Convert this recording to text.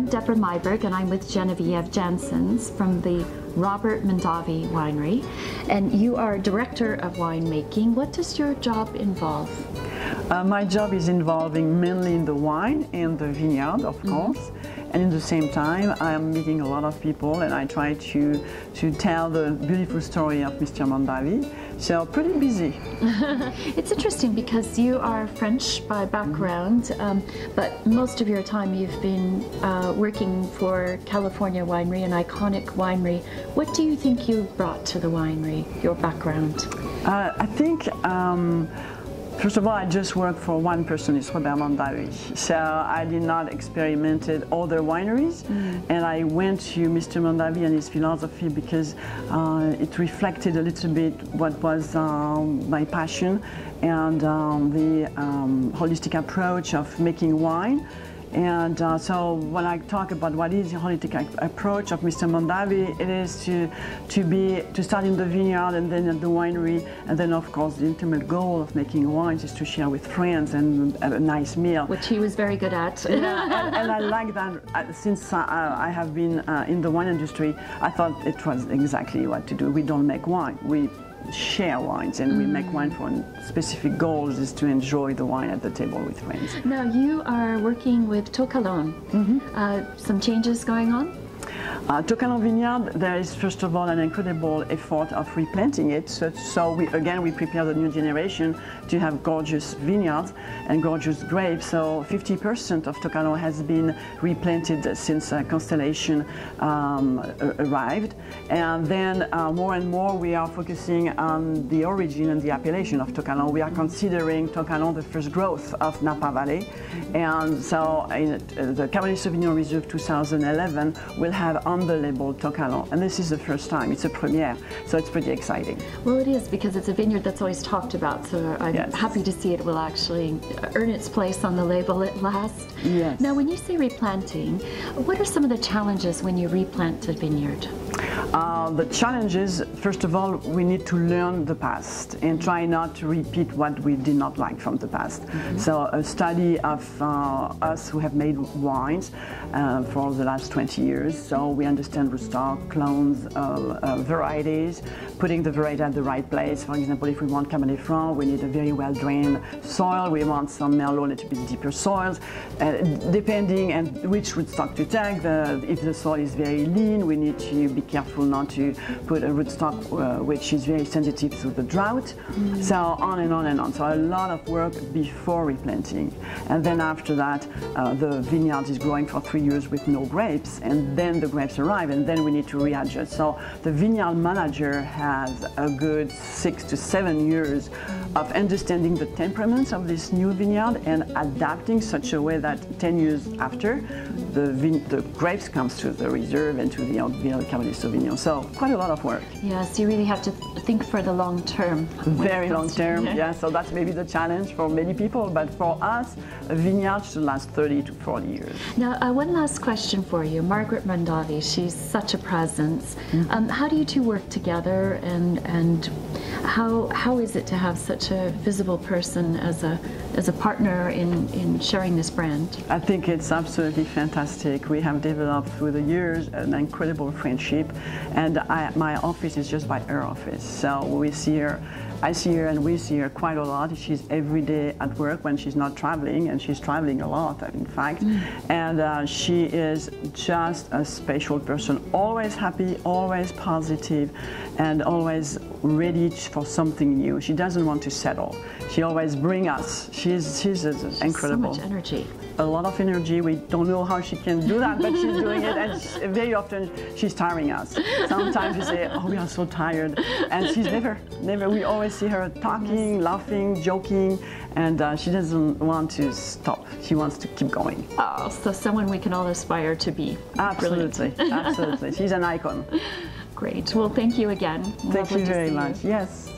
Debra Meiburg, and I'm with Genevieve Janssens from the Robert Mondavi Winery, and you are Director of Winemaking. What does your job involve? My job is involving mainly in the wine and the vineyard, of course. And in the same time, I am meeting a lot of people, and I try to tell the beautiful story of Mr. Mondavi. So pretty busy. It's interesting because you are French by background, but most of your time you've been working for California Winery, an iconic winery. What do you think you brought to the winery, your background? I think first of all, I just worked for one person, it's Robert Mondavi. So I did not experiment other wineries, and I went to Mr. Mondavi and his philosophy because it reflected a little bit what was my passion and the holistic approach of making wine. And so when I talk about what is the holistic approach of Mr. Mondavi, it is to start in the vineyard and then at the winery, and then of course the ultimate goal of making wines is to share with friends and have a nice meal. Which he was very good at. Yeah, and I like that. Since I have been in the wine industry, I thought it was exactly what to do. We don't make wine. We share wines, and we make wine for specific goals, is to enjoy the wine at the table with friends. Now you are working with Kalon. Some changes going on? Tucano Vineyard, there is first of all an incredible effort of replanting it. So we prepare the new generation to have gorgeous vineyards and gorgeous grapes. So 50% of Tucano has been replanted since Constellation arrived. And then more and more we are focusing on the origin and the appellation of Tucano. We are considering Tucano the first growth of Napa Valley. And so in the Cabernet Sauvignon Reserve 2011 will have on the label Tucano, and this is the first time. It's a premiere, so it's pretty exciting. Well, it is, because it's a vineyard that's always talked about, so I'm happy to see it will actually earn its place on the label at last. Yes. Now, when you say replanting, what are some of the challenges when you replant a vineyard? The challenges, first of all, we need to learn the past and try not to repeat what we did not like from the past. So a study of us who have made wines for the last 20 years, so we understand rootstock, clones, varieties, putting the variety at the right place. For example, if we want Cabernet Franc, we need a very well-drained soil. We want some Merlot, a little bit deeper soils. Depending on which rootstock to take, if the soil is very lean, we need to be careful not to put a rootstock which is very sensitive to the drought. So on and on and on. So a lot of work before replanting. And then after that, the vineyard is growing for 3 years with no grapes, and then the grapes arrive, and then we need to readjust. So the vineyard manager has a good 6 to 7 years of understanding the temperaments of this new vineyard and adapting such a way that 10 years after, the grapes comes to the reserve and to the Cabernet Sauvignon. So quite a lot of work. Yes, you really have to think for the long term. Very long term, yeah. So that's maybe the challenge for many people, but for us, a vineyard should last 30 to 40 years. Now, one last question for you. Margaret Mondavi, she's such a presence. How do you two work together, and how is it to have such a visible person as a partner in sharing this brand? I think it's absolutely fantastic. We have developed through the years an incredible friendship, and my office is just by her office. So we see her, I see her and we see her quite a lot. She's every day at work when she's not traveling, and she's traveling a lot, in fact. And she is just a special person, always happy, always positive, and always ready for something new. She doesn't want to settle. She always brings us. She's incredible. So much energy. A lot of energy. We don't know how she can do that, but she's doing it, and very often she's tiring us. Sometimes we say, oh, we are so tired, and she's never. We always see her talking, laughing, joking, and she doesn't want to stop. She wants to keep going. Oh, so someone we can all aspire to be. Absolutely, absolutely. She's an icon. Great. Well, thank you again. Thank you very much. Yes.